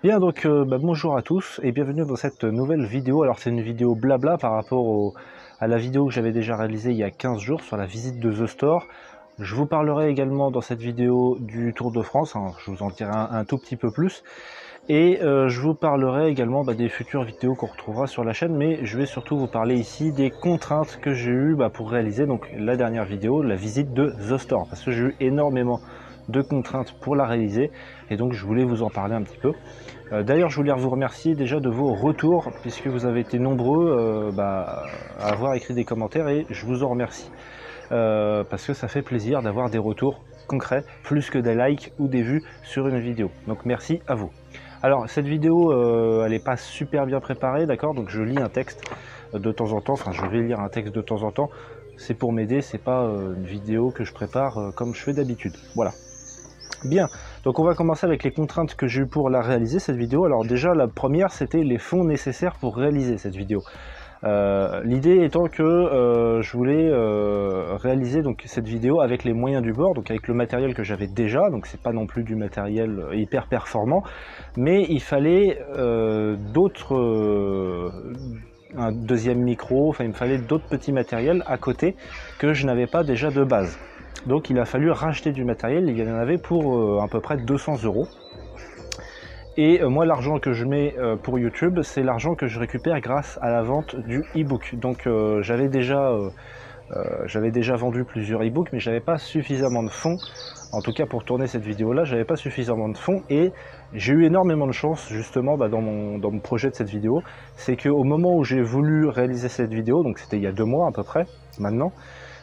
Bien, donc bonjour à tous et bienvenue dans cette nouvelle vidéo. Alors c'est une vidéo blabla par rapport à la vidéo que j'avais déjà réalisée il y a 15 jours sur la visite de The Store. Je vous parlerai également dans cette vidéo du Tour de France, hein, je vous en dirai un tout petit peu plus. Et je vous parlerai également des futures vidéos qu'on retrouvera sur la chaîne, mais je vais surtout vous parler ici des contraintes que j'ai eues pour réaliser donc la dernière vidéo, la visite de The Store, parce que j'ai eu énormément de contraintes pour la réaliser et donc je voulais vous en parler un petit peu. D'ailleurs je voulais vous remercier déjà de vos retours puisque vous avez été nombreux à avoir écrit des commentaires et je vous en remercie parce que ça fait plaisir d'avoir des retours concrets plus que des likes ou des vues sur une vidéo, donc merci à vous. Alors cette vidéo elle n'est pas super bien préparée, d'accord, donc je lis un texte de temps en temps, enfin je vais lire un texte de temps en temps, c'est pour m'aider, c'est pas une vidéo que je prépare comme je fais d'habitude, voilà. Bien, donc on va commencer avec les contraintes que j'ai eues pour la réaliser cette vidéo. Alors déjà la première c'était les fonds nécessaires pour réaliser cette vidéo. L'idée étant que je voulais réaliser donc cette vidéo avec les moyens du bord, donc avec le matériel que j'avais déjà, donc c'est pas non plus du matériel hyper performant, mais il fallait un deuxième micro, enfin il me fallait d'autres petits matériels à côté que je n'avais pas déjà de base. Donc il a fallu racheter du matériel, il y en avait pour à peu près 200 €. Et moi l'argent que je mets pour YouTube, c'est l'argent que je récupère grâce à la vente du e-book. Donc j'avais déjà vendu plusieurs e-books, mais j'avais pas suffisamment de fonds. En tout cas pour tourner cette vidéo là, j'avais pas suffisamment de fonds et j'ai eu énormément de chance justement dans mon projet de cette vidéo. C'est qu'au moment où j'ai voulu réaliser cette vidéo, donc c'était il y a 2 mois à peu près maintenant,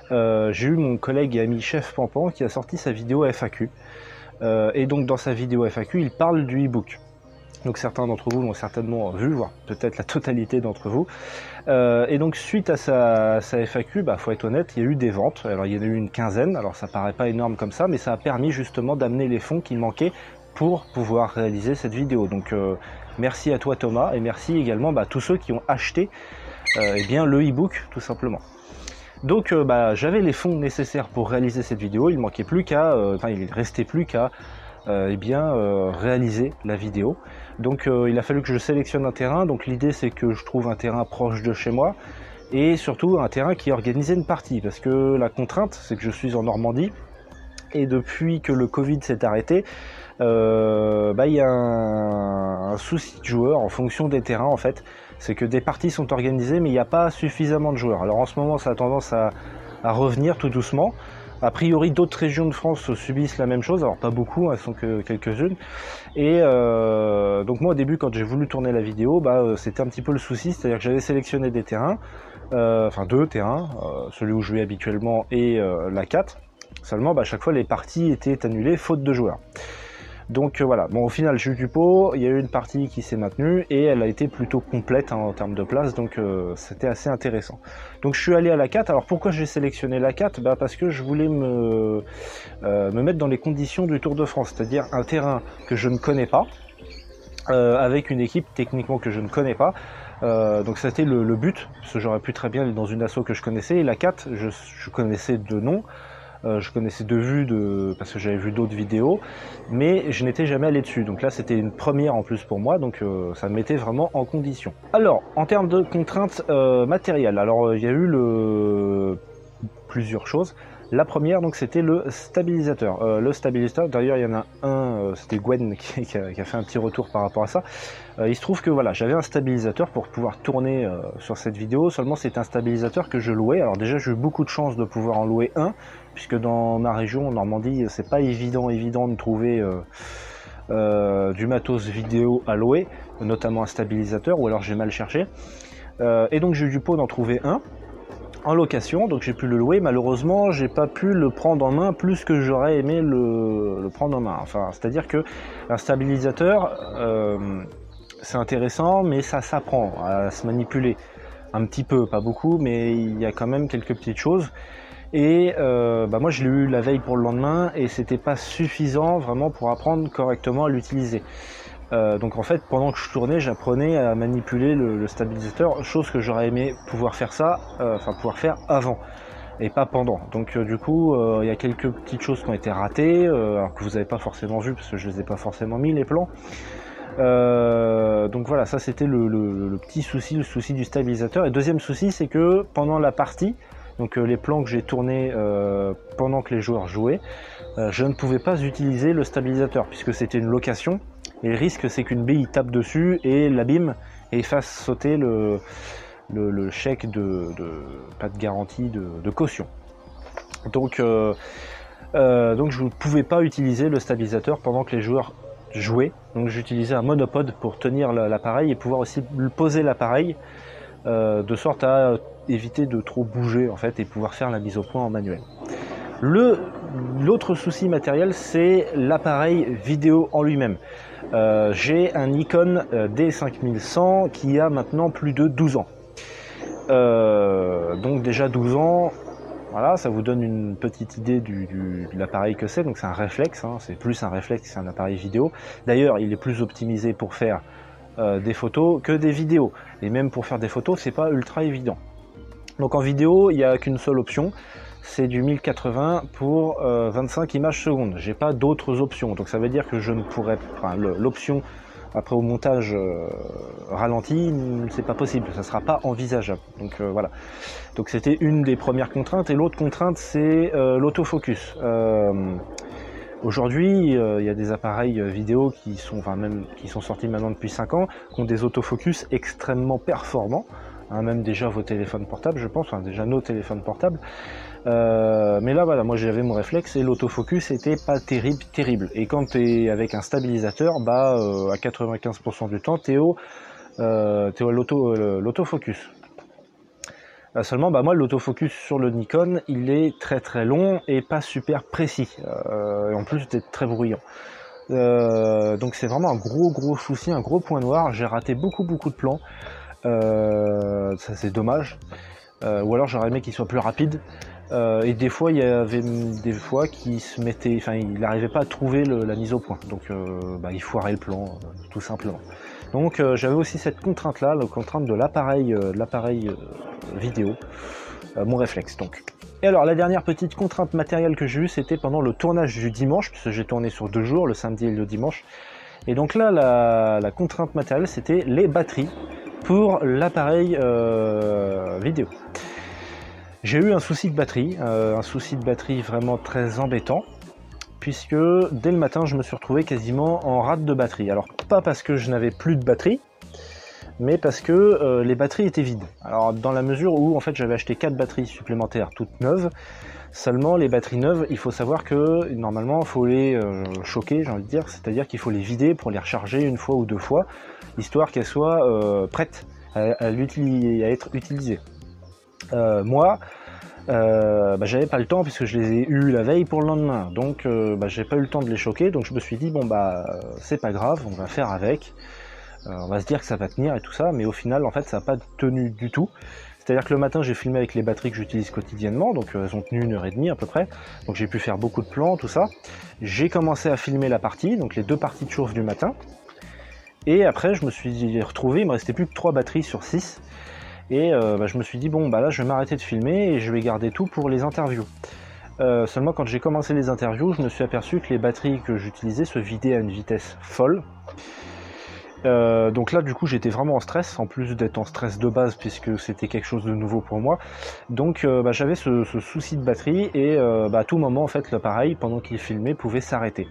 j'ai eu mon collègue et ami Chef Pampan qui a sorti sa vidéo FAQ. Et donc dans sa vidéo FAQ, il parle du e-book. Donc certains d'entre vous l'ont certainement vu, voire peut-être la totalité d'entre vous. Et donc suite à sa FAQ, faut être honnête, il y a eu des ventes. Alors il y en a eu une quinzaine, alors ça paraît pas énorme comme ça, mais ça a permis justement d'amener les fonds qui manquaient pour pouvoir réaliser cette vidéo. Donc merci à toi Thomas, et merci également à tous ceux qui ont acheté le e-book tout simplement. Donc j'avais les fonds nécessaires pour réaliser cette vidéo, il manquait plus qu'à, il restait plus qu'à réaliser la vidéo. Donc il a fallu que je sélectionne un terrain, donc l'idée c'est que je trouve un terrain proche de chez moi, et surtout un terrain qui organisait une partie, parce que la contrainte c'est que je suis en Normandie, et depuis que le Covid s'est arrêté, il y a un souci de joueurs en fonction des terrains en fait. C'est que des parties sont organisées mais il n'y a pas suffisamment de joueurs. Alors en ce moment ça a tendance à revenir tout doucement. A priori d'autres régions de France subissent la même chose, alors pas beaucoup, elles sont que quelques-unes. Et donc moi au début quand j'ai voulu tourner la vidéo, c'était un petit peu le souci, c'est-à-dire que j'avais sélectionné des terrains, enfin 2 terrains, celui où je vais habituellement et la 4. Seulement à chaque fois les parties étaient annulées faute de joueurs. Donc voilà, bon au final j'ai eu du pot, il y a eu une partie qui s'est maintenue et elle a été plutôt complète en termes de place, donc c'était assez intéressant. Donc je suis allé à la 4, alors pourquoi j'ai sélectionné la 4 ? Parce que je voulais me mettre dans les conditions du Tour de France, c'est-à-dire un terrain que je ne connais pas, avec une équipe techniquement que je ne connais pas. Donc c'était le but, parce que j'aurais pu très bien aller dans une asso que je connaissais, et la 4 je connaissais de nom. Je connaissais de vue parce que j'avais vu d'autres vidéos, mais je n'étais jamais allé dessus. Donc là, c'était une première en plus pour moi, donc ça me mettait vraiment en condition. Alors, en termes de contraintes matérielles, alors il y a eu plusieurs choses. La première, donc, c'était le stabilisateur. Le stabilisateur, d'ailleurs, il y en a un, c'était Gwen qui a fait un petit retour par rapport à ça. Il se trouve que voilà, j'avais un stabilisateur pour pouvoir tourner sur cette vidéo, seulement c'est un stabilisateur que je louais. Alors déjà, j'ai eu beaucoup de chance de pouvoir en louer un, puisque dans ma région, en Normandie, c'est pas évident de trouver du matos vidéo à louer, notamment un stabilisateur, ou alors j'ai mal cherché. Et donc j'ai eu du pot d'en trouver un en location, donc j'ai pu le louer. Malheureusement j'ai pas pu le prendre en main plus que j'aurais aimé le prendre en main. Enfin, c'est-à-dire que un stabilisateur c'est intéressant, mais ça s'apprend à se manipuler un petit peu, pas beaucoup, mais il y a quand même quelques petites choses. Et moi je l'ai eu la veille pour le lendemain et c'était pas suffisant vraiment pour apprendre correctement à l'utiliser. Donc en fait pendant que je tournais, j'apprenais à manipuler le stabilisateur, chose que j'aurais aimé pouvoir faire pouvoir faire avant et pas pendant. Donc du coup il y a quelques petites choses qui ont été ratées, alors que vous n'avez pas forcément vu parce que je les ai pas forcément mis les plans. Donc voilà, ça c'était le petit souci, le souci du stabilisateur. Et deuxième souci, c'est que pendant la partie, donc les plans que j'ai tournés pendant que les joueurs jouaient, je ne pouvais pas utiliser le stabilisateur puisque c'était une location. Et le risque, c'est qu'une bille tape dessus et l'abîme et fasse sauter le chèque pas de garantie, de caution. Donc je ne pouvais pas utiliser le stabilisateur pendant que les joueurs jouaient. Donc j'utilisais un monopode pour tenir l'appareil et pouvoir aussi poser l'appareil de sorte à éviter de trop bouger en fait et pouvoir faire la mise au point en manuel. L'autre souci matériel, c'est l'appareil vidéo en lui-même. J'ai un Nikon D5100 qui a maintenant plus de 12 ans. Donc déjà 12 ans, voilà, ça vous donne une petite idée de l'appareil que c'est. Donc c'est un réflexe, hein, c'est plus un réflexe qu'un appareil vidéo. D'ailleurs, il est plus optimisé pour faire des photos que des vidéos. Et même pour faire des photos, c'est pas ultra évident. Donc en vidéo, il n'y a qu'une seule option, c'est du 1080 pour 25 images secondes. J'ai pas d'autres options, donc ça veut dire que je ne pourrais, enfin, l'option après au montage ralenti, c'est pas possible, ça sera pas envisageable. Donc voilà. Donc c'était une des premières contraintes, et l'autre contrainte c'est l'autofocus. Aujourd'hui, il y a des appareils vidéo qui sont sortis maintenant depuis 5 ans, qui ont des autofocus extrêmement performants, hein, même déjà vos téléphones portables, je pense, enfin déjà nos téléphones portables. Mais là, voilà, moi j'avais mon réflexe et l'autofocus était pas terrible. Et quand tu es avec un stabilisateur, à 95% du temps, t'es à l'autofocus. Seulement, moi, l'autofocus sur le Nikon, il est très long et pas super précis. Et en plus d'être très bruyant. Donc c'est vraiment un gros souci, un gros point noir. J'ai raté beaucoup de plans. Ça c'est dommage. Ou alors j'aurais aimé qu'il soit plus rapide. Et des fois, il y avait des fois qui se mettait, enfin, il n'arrivait pas à trouver la mise au point. Donc il foirait le plan, tout simplement. Donc j'avais aussi cette contrainte-là, la contrainte de l'appareil vidéo, mon réflexe donc. Et alors la dernière petite contrainte matérielle que j'ai eue, c'était pendant le tournage du dimanche, puisque j'ai tourné sur 2 jours, le samedi et le dimanche. Et donc là, la contrainte matérielle, c'était les batteries pour l'appareil vidéo. J'ai eu un souci de batterie vraiment très embêtant, puisque dès le matin, je me suis retrouvé quasiment en rate de batterie. Alors pas parce que je n'avais plus de batterie, mais parce que les batteries étaient vides. Alors dans la mesure où en fait j'avais acheté 4 batteries supplémentaires toutes neuves, seulement les batteries neuves, il faut savoir que normalement il faut les choquer, j'ai envie de dire, c'est-à-dire qu'il faut les vider pour les recharger une fois ou 2 fois, histoire qu'elles soient prêtes à être utilisées. Moi, j'avais pas le temps puisque je les ai eus la veille pour le lendemain, donc j'ai pas eu le temps de les choquer, donc je me suis dit c'est pas grave, on va faire avec, on va se dire que ça va tenir et tout ça, mais au final en fait ça n'a pas tenu du tout. C'est-à-dire que le matin j'ai filmé avec les batteries que j'utilise quotidiennement, donc elles ont tenu 1h30 à peu près, donc j'ai pu faire beaucoup de plans, tout ça. J'ai commencé à filmer la partie, donc les 2 parties de chauffe du matin, et après je me suis retrouvé, il me restait plus que 3 batteries sur 6. Et je me suis dit là je vais m'arrêter de filmer et je vais garder tout pour les interviews. Seulement quand j'ai commencé les interviews, je me suis aperçu que les batteries que j'utilisais se vidaient à une vitesse folle. Donc là du coup j'étais vraiment en stress, en plus d'être en stress de base puisque c'était quelque chose de nouveau pour moi. Donc j'avais ce souci de batterie et à tout moment en fait l'appareil pendant qu'il filmait pouvait s'arrêter.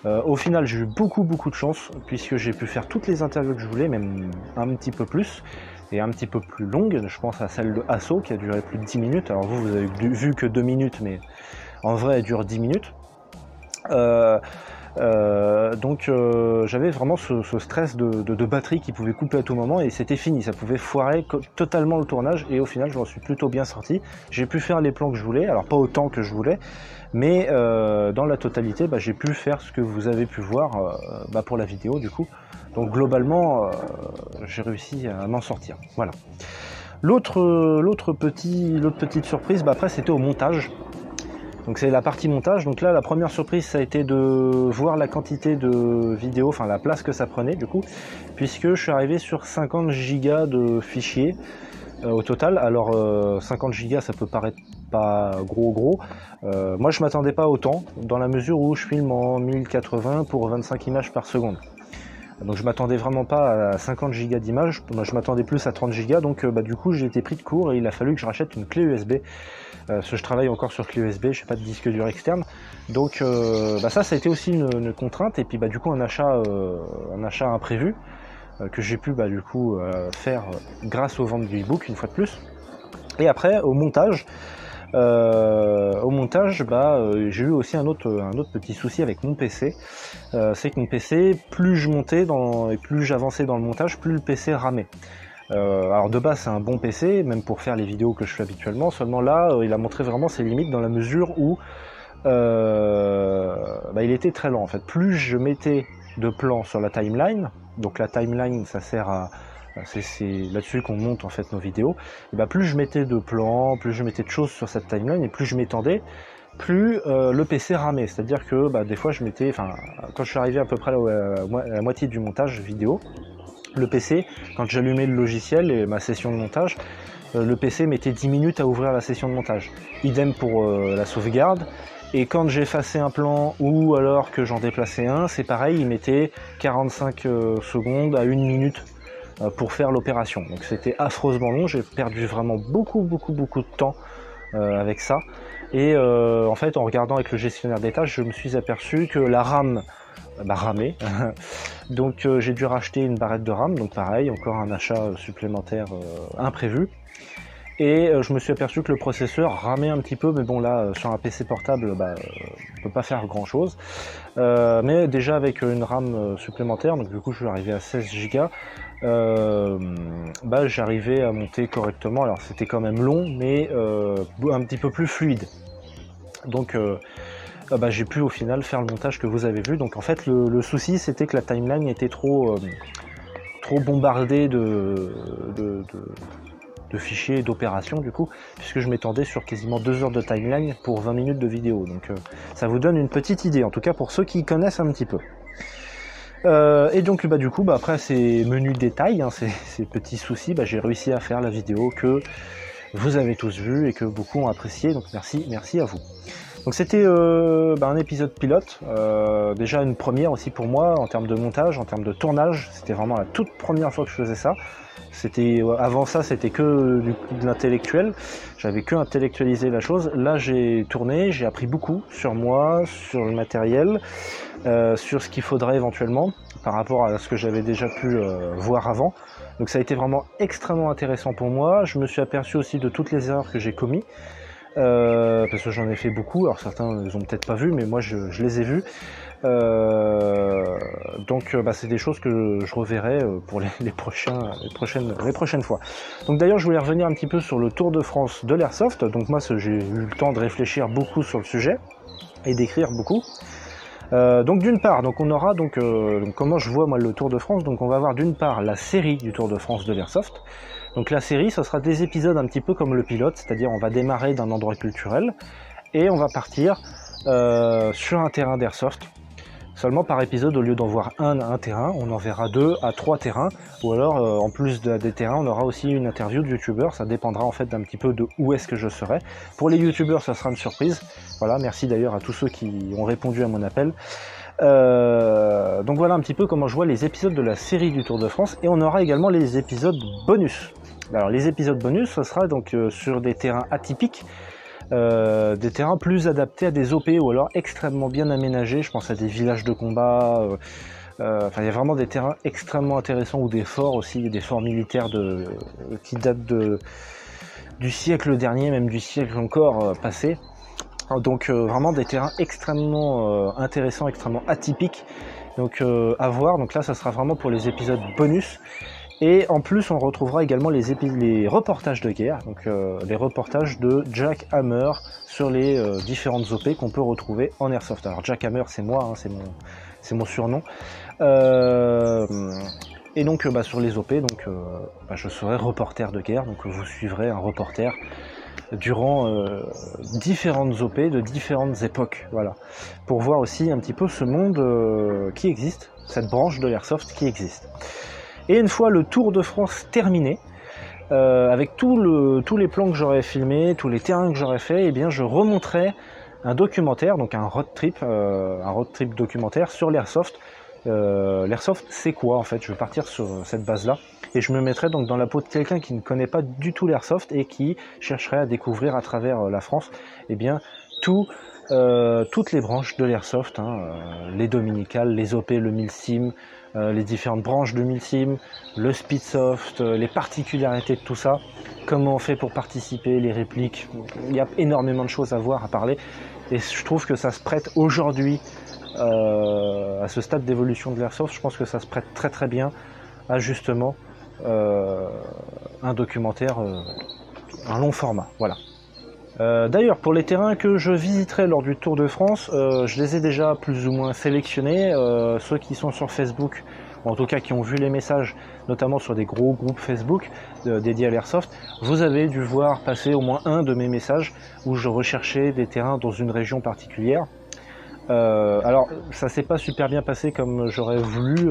Au final j'ai eu beaucoup de chance puisque j'ai pu faire toutes les interviews que je voulais, même un petit peu plus. Et un petit peu plus longue, je pense à celle de Asso qui a duré plus de 10 minutes. Alors vous avez vu que 2 minutes, mais en vrai elle dure 10 minutes. Donc j'avais vraiment ce stress de batterie qui pouvait couper à tout moment et c'était fini, ça pouvait foirer totalement le tournage et au final je m'en suis plutôt bien sorti. J'ai pu faire les plans que je voulais, alors pas autant que je voulais, mais dans la totalité j'ai pu faire ce que vous avez pu voir pour la vidéo du coup. Donc globalement, j'ai réussi à m'en sortir. Voilà. L'autre petite surprise, après c'était au montage. Donc c'est la partie montage. Donc là, la première surprise, ça a été de voir la quantité de vidéos, enfin la place que ça prenait du coup, puisque je suis arrivé sur 50 gigas de fichiers au total. Alors 50 gigas, ça peut paraître pas gros. Moi, je m'attendais pas autant, dans la mesure où je filme en 1080 pour 25 images par seconde. Donc je m'attendais vraiment pas à 50 Go d'images, moi je m'attendais plus à 30 Go, donc du coup j'ai été pris de court et il a fallu que je rachète une clé USB, parce que je travaille encore sur clé USB, je n'ai pas de disque dur externe, donc ça a été aussi une contrainte, et puis du coup un achat imprévu, que j'ai pu du coup faire grâce aux ventes du e-book une fois de plus. Et après au montage, j'ai eu aussi un autre petit souci avec mon PC. C'est que mon PC, plus je montais et plus j'avançais dans le montage, plus le PC ramait. Alors de base c'est un bon PC, même pour faire les vidéos que je fais habituellement, seulement là il a montré vraiment ses limites dans la mesure où il était très lent en fait. Plus je mettais de plans sur la timeline, donc la timeline ça sert à... c'est là-dessus qu'on monte en fait nos vidéos, et plus je mettais de plans, plus je mettais de choses sur cette timeline, et plus je m'étendais, plus le PC ramait. C'est-à-dire que des fois je mettais, quand je suis arrivé à peu près à la moitié du montage vidéo, le PC, quand j'allumais le logiciel et ma session de montage, le PC mettait 10 minutes à ouvrir la session de montage. Idem pour la sauvegarde. Et quand j'effaçais un plan ou alors que j'en déplaçais un, c'est pareil, il mettait 45 secondes à 1 minute pour faire l'opération. Donc c'était affreusement long, j'ai perdu vraiment beaucoup de temps avec ça. Et en fait, en regardant avec le gestionnaire des tâches, je me suis aperçu que la RAM ramait. Donc j'ai dû racheter une barrette de RAM, donc pareil, encore un achat supplémentaire imprévu. Et je me suis aperçu que le processeur ramait un petit peu, mais bon là, sur un PC portable, on peut pas faire grand chose. Mais déjà avec une RAM supplémentaire, donc du coup je suis arrivé à 16 Go, j'arrivais à monter correctement. Alors c'était quand même long, mais un petit peu plus fluide. Donc j'ai pu au final faire le montage que vous avez vu. Donc en fait le souci c'était que la timeline était trop bombardée de fichiers d'opérations du coup, puisque je m'étendais sur quasiment 2 heures de timeline pour 20 minutes de vidéo. Donc ça vous donne une petite idée, en tout cas pour ceux qui connaissent un petit peu. Et donc du coup après ces menus détails, ces petits soucis, j'ai réussi à faire la vidéo que vous avez tous vue et que beaucoup ont apprécié, donc merci à vous. Donc c'était un épisode pilote, déjà une première aussi pour moi en termes de montage, en termes de tournage. C'était vraiment la toute première fois que je faisais ça. Avant ça c'était que de l'intellectuel, j'avais que intellectualisé la chose. Là j'ai tourné, j'ai appris beaucoup sur moi, sur le matériel, sur ce qu'il faudrait éventuellement par rapport à ce que j'avais déjà pu voir avant. Donc ça a été vraiment extrêmement intéressant pour moi. Je me suis aperçu aussi de toutes les erreurs que j'ai commises, parce que j'en ai fait beaucoup. Alors certains ne les ont peut-être pas vues, mais moi je les ai vues. Donc c'est des choses que je reverrai pour les prochaines fois. Donc d'ailleurs je voulais revenir un petit peu sur le Tour de France de l'Airsoft. Donc moi j'ai eu le temps de réfléchir beaucoup sur le sujet et d'écrire beaucoup. Donc d'une part, on aura donc comment je vois moi le Tour de France. Donc on va avoir d'une part la série du Tour de France de l'Airsoft. Donc la série, ce sera des épisodes un petit peu comme le pilote, c'est-à-dire on va démarrer d'un endroit culturel et on va partir sur un terrain d'airsoft. Seulement par épisode, au lieu d'en voir un terrain, on en verra 2 à 3 terrains, ou alors en plus des terrains, on aura aussi une interview de youtubeurs. Ça dépendra en fait d'un petit peu de où est-ce que je serai. Pour les youtubeurs, ça sera une surprise. Voilà, merci d'ailleurs à tous ceux qui ont répondu à mon appel. Donc voilà un petit peu comment je vois les épisodes de la série du Tour de France, et on aura également les épisodes bonus. Alors les épisodes bonus, ce sera donc sur des terrains atypiques, des terrains plus adaptés à des OP ou alors extrêmement bien aménagés. Je pense à des villages de combat, il y a vraiment des terrains extrêmement intéressants, ou des forts aussi, des forts militaires qui datent du siècle dernier, même du siècle encore passé. Donc vraiment des terrains extrêmement intéressants, extrêmement atypiques, donc à voir. Donc là ça sera vraiment pour les épisodes bonus. Et en plus, on retrouvera également les reportages de guerre, donc les reportages de Jack Hammer sur les différentes OP qu'on peut retrouver en Airsoft. Alors Jack Hammer, c'est moi, c'est mon surnom. Et donc sur les OP, je serai reporter de guerre, donc vous suivrez un reporter durant différentes OP de différentes époques, voilà, pour voir aussi un petit peu ce monde qui existe, cette branche de l'Airsoft qui existe. Et une fois le Tour de France terminé, avec tous les plans que j'aurais filmés, tous les terrains que j'aurais fait, eh bien je remonterai un documentaire, donc un road trip documentaire sur l'Airsoft, l'airsoft c'est quoi en fait. Je vais partir sur cette base là et je me mettrai donc dans la peau de quelqu'un qui ne connaît pas du tout l'airsoft et qui chercherait à découvrir à travers la France eh bien toutes les branches de l'airsoft, les dominicales, les OP, le milsim, les différentes branches de milsim, le speedsoft, les particularités de tout ça, comment on fait pour participer, les répliques. Il y a énormément de choses à voir, à parler, et je trouve que ça se prête aujourd'hui à ce stade d'évolution de l'airsoft. Je pense que ça se prête très très bien à justement un documentaire, un long format, voilà. D'ailleurs, pour les terrains que je visiterai lors du Tour de France, je les ai déjà plus ou moins sélectionnés. Ceux qui sont sur Facebook, ou en tout cas qui ont vu les messages, notamment sur des gros groupes Facebook dédiés à l'airsoft, vous avez dû voir passer au moins un de mes messages où je recherchais des terrains dans une région particulière. Alors, ça s'est pas super bien passé comme j'aurais voulu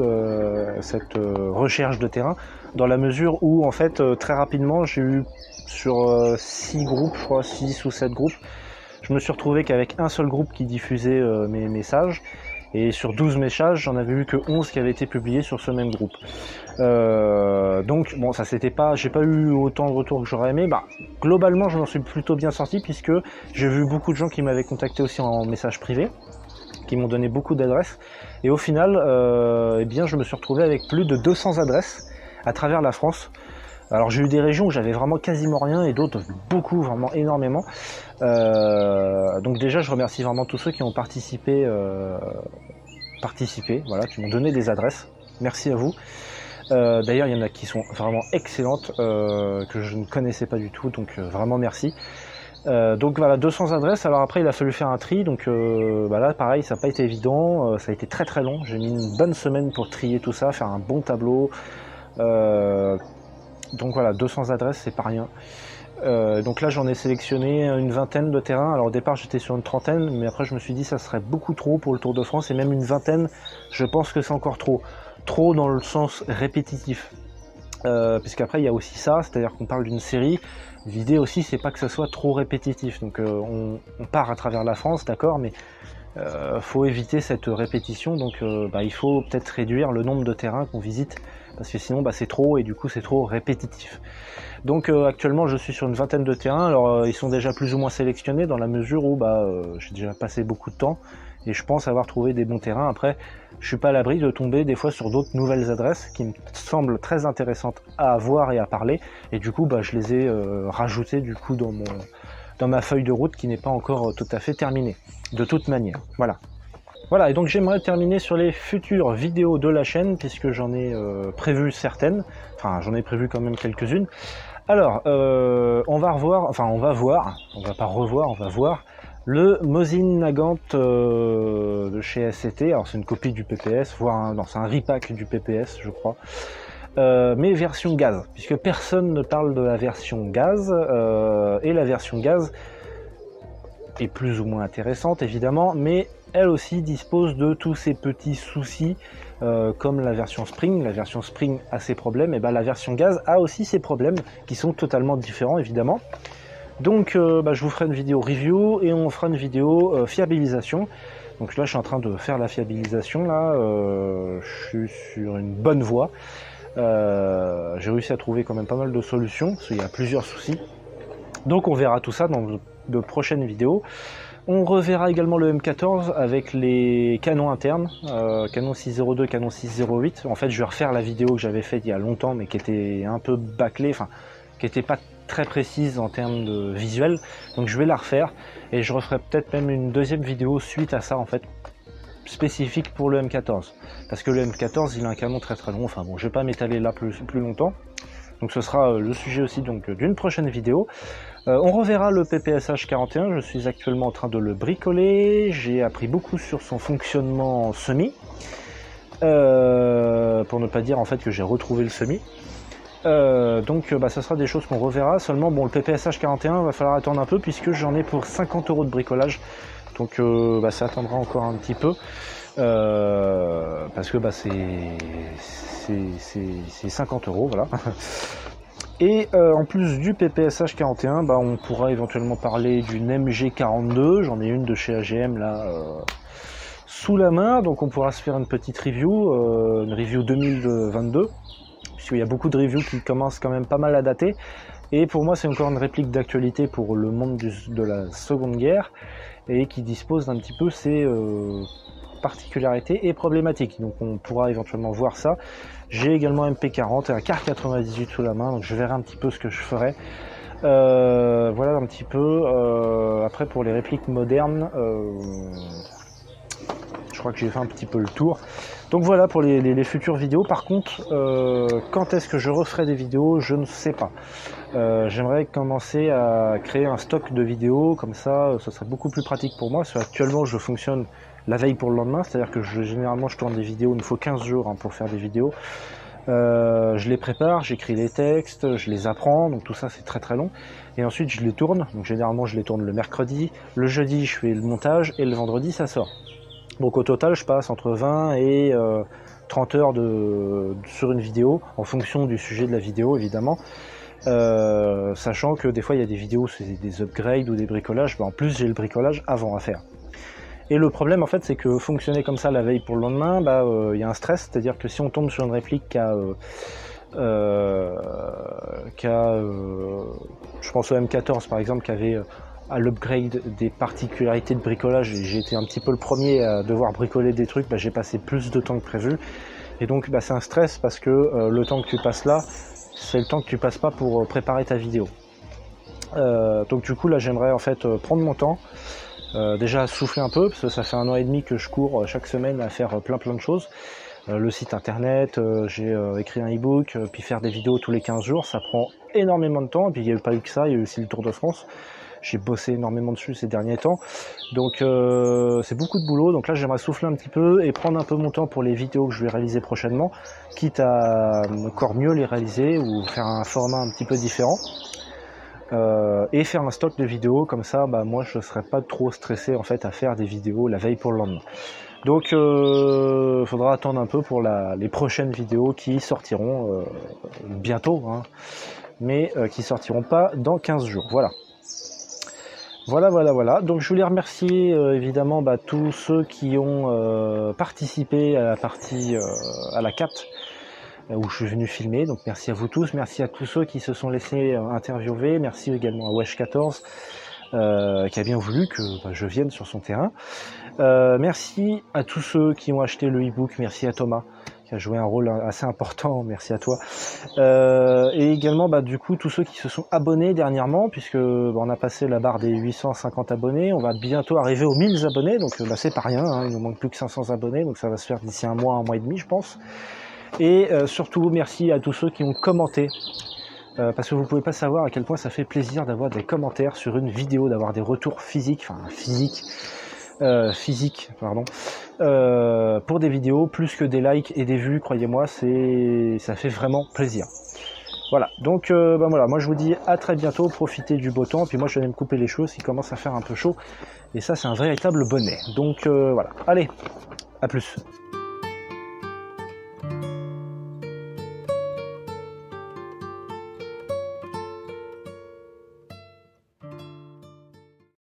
cette recherche de terrain, dans la mesure où, en fait, très rapidement, j'ai eu sur 6 groupes, je crois, 6 ou 7 groupes, je me suis retrouvé qu'avec un seul groupe qui diffusait mes messages, et sur 12 messages, j'en avais eu que 11 qui avaient été publiés sur ce même groupe. Donc, bon, ça c'était pas, j'ai pas eu autant de retours que j'aurais aimé. Bah, globalement, je m'en suis plutôt bien sorti, puisque j'ai vu beaucoup de gens qui m'avaient contacté aussi en message privé, qui m'ont donné beaucoup d'adresses, et au final, eh bien, je me suis retrouvé avec plus de 200 adresses à travers la France. Alors j'ai eu des régions où j'avais vraiment quasiment rien et d'autres beaucoup, vraiment énormément. Donc déjà je remercie vraiment tous ceux qui ont participé, voilà, qui m'ont donné des adresses. Merci à vous. D'ailleurs il y en a qui sont vraiment excellentes, que je ne connaissais pas du tout, donc vraiment merci. Donc voilà, 200 adresses. Alors après il a fallu faire un tri, donc là pareil, ça n'a pas été évident, ça a été très très long. J'ai mis une bonne semaine pour trier tout ça, faire un bon tableau. Donc voilà, 200 adresses, c'est pas rien. Donc là j'en ai sélectionné une vingtaine de terrains. Alors au départ j'étais sur une trentaine, mais après je me suis dit ça serait beaucoup trop pour le Tour de France, et même une vingtaine, je pense que c'est encore trop. Trop dans le sens répétitif. Puisqu'après il y a aussi ça, c'est-à-dire qu'on parle d'une série. L'idée aussi c'est pas que ça soit trop répétitif. Donc on part à travers la France, d'accord, mais faut éviter cette répétition. Donc il faut peut-être réduire le nombre de terrains qu'on visite, parce que sinon c'est trop, et du coup c'est trop répétitif. Donc actuellement je suis sur une vingtaine de terrains. Alors ils sont déjà plus ou moins sélectionnés, dans la mesure où j'ai déjà passé beaucoup de temps et je pense avoir trouvé des bons terrains. Après je suis pas à l'abri de tomber des fois sur d'autres nouvelles adresses qui me semblent très intéressantes à voir et à parler, et du coup je les ai rajoutées du coup dans ma feuille de route, qui n'est pas encore tout à fait terminée de toute manière. Voilà, et donc j'aimerais terminer sur les futures vidéos de la chaîne, puisque j'en ai prévu certaines, enfin j'en ai prévu quand même quelques-unes. Alors, on va voir le Mosin Nagant de chez SCT. Alors c'est une copie du PPS, non, c'est un repack du PPS je crois, mais version gaz, puisque personne ne parle de la version gaz, et la version gaz est plus ou moins intéressante évidemment, mais elle aussi dispose de tous ces petits soucis, comme la version Spring. La version Spring a ses problèmes, et la version gaz a aussi ses problèmes, qui sont totalement différents évidemment. Donc je vous ferai une vidéo review, et on fera une vidéo fiabilisation. Donc là je suis en train de faire la fiabilisation, là je suis sur une bonne voie. J'ai réussi à trouver quand même pas mal de solutions, parce qu'il y a plusieurs soucis. Donc on verra tout ça dans de prochaines vidéos. On reverra également le M14 avec les canons internes, canon 602, canon 608. En fait je vais refaire la vidéo que j'avais faite il y a longtemps, mais qui était un peu bâclée, enfin qui n'était pas très précise en termes de visuel. Donc je vais la refaire, et je referai peut-être même une deuxième vidéo suite à ça, en fait, spécifique pour le M14. Parce que le M14 il a un canon très très long, enfin bon, je vais pas m'étaler là plus longtemps. Donc ce sera le sujet aussi d'une prochaine vidéo. On reverra le PPSH 41, je suis actuellement en train de le bricoler, j'ai appris beaucoup sur son fonctionnement semi, pour ne pas dire en fait que j'ai retrouvé le semi. Donc ça sera des choses qu'on reverra. Seulement bon, le PPSH 41 va falloir attendre un peu, puisque j'en ai pour 50 € de bricolage. Donc ça attendra encore un petit peu, parce que c'est 50 €, voilà. Et en plus du PPSH 41, on pourra éventuellement parler d'une MG42. J'en ai une de chez AGM là, sous la main, donc on pourra se faire une petite review 2022, puisqu'il y a beaucoup de reviews qui commencent quand même pas mal à dater. Et pour moi, c'est encore une réplique d'actualité pour le monde de la Seconde Guerre, et qui dispose d'un petit peu ses particularités et problématiques. Donc on pourra éventuellement voir ça. J'ai également un MP40 et un Car 98 sous la main, donc je verrai un petit peu ce que je ferai. Voilà un petit peu. Après, pour les répliques modernes, je crois que j'ai fait un petit peu le tour. Donc voilà pour les futures vidéos. Par contre, quand est-ce que je referai des vidéos, je ne sais pas. J'aimerais commencer à créer un stock de vidéos, comme ça, ce serait beaucoup plus pratique pour moi. Parce que actuellement, je fonctionne la veille pour le lendemain, c'est-à-dire que généralement, je tourne des vidéos, il me faut 15 jours pour faire des vidéos. Je les prépare, j'écris les textes, je les apprends, donc tout ça c'est très très long. Et ensuite, je les tourne. Donc généralement, je les tourne le mercredi. Le jeudi, je fais le montage et le vendredi, ça sort. Donc au total, je passe entre 20 et 30 heures sur une vidéo, en fonction du sujet de la vidéo évidemment. Sachant que des fois il y a des vidéos, c'est des upgrades ou des bricolages, en plus j'ai le bricolage avant à faire. Et le problème en fait, c'est que fonctionner comme ça la veille pour le lendemain, y a un stress, c'est-à-dire que si on tombe sur une réplique qui a je pense au M14 par exemple, qui avait à l'upgrade des particularités de bricolage, et j'ai été un petit peu le premier à devoir bricoler des trucs, j'ai passé plus de temps que prévu, et donc c'est un stress parce que le temps que tu passes là, c'est le temps que tu passes pas pour préparer ta vidéo. Donc du coup là j'aimerais en fait prendre mon temps, déjà souffler un peu, parce que ça fait 1 an et demi que je cours chaque semaine à faire plein de choses. Le site internet, j'ai écrit un e-book, puis faire des vidéos tous les 15 jours, ça prend énormément de temps, et puis il n'y a pas eu que ça, il y a eu aussi le Tour de France. J'ai bossé énormément dessus ces derniers temps, donc c'est beaucoup de boulot. Donc là j'aimerais souffler un petit peu et prendre un peu mon temps pour les vidéos que je vais réaliser prochainement, quitte à encore mieux les réaliser ou faire un format un petit peu différent, et faire un stock de vidéos, comme ça moi je ne serais pas trop stressé en fait à faire des vidéos la veille pour le lendemain. Donc faudra attendre un peu pour les prochaines vidéos qui sortiront bientôt, mais qui sortiront pas dans 15 jours. Voilà. Donc je voulais remercier évidemment tous ceux qui ont participé à la partie à la 4 où je suis venu filmer. Donc merci à vous tous, merci à tous ceux qui se sont laissés interviewer, merci également à Wesh14 qui a bien voulu que je vienne sur son terrain. Merci à tous ceux qui ont acheté le e-book, merci à Thomas qui a joué un rôle assez important, merci à toi. Et également du coup tous ceux qui se sont abonnés dernièrement, puisque on a passé la barre des 850 abonnés, on va bientôt arriver aux 1000 abonnés, donc c'est pas rien, il nous manque plus que 500 abonnés, donc ça va se faire d'ici un mois et demi je pense. Et surtout merci à tous ceux qui ont commenté, parce que vous pouvez pas savoir à quel point ça fait plaisir d'avoir des commentaires sur une vidéo, d'avoir des retours physiques, pour des vidéos, plus que des likes et des vues, croyez-moi, ça fait vraiment plaisir. Voilà, donc voilà, moi je vous dis à très bientôt, profitez du beau temps, puis moi je vais aller me couper les cheveux, il commence à faire un peu chaud, et ça c'est un véritable bonnet. Donc voilà, allez, à plus.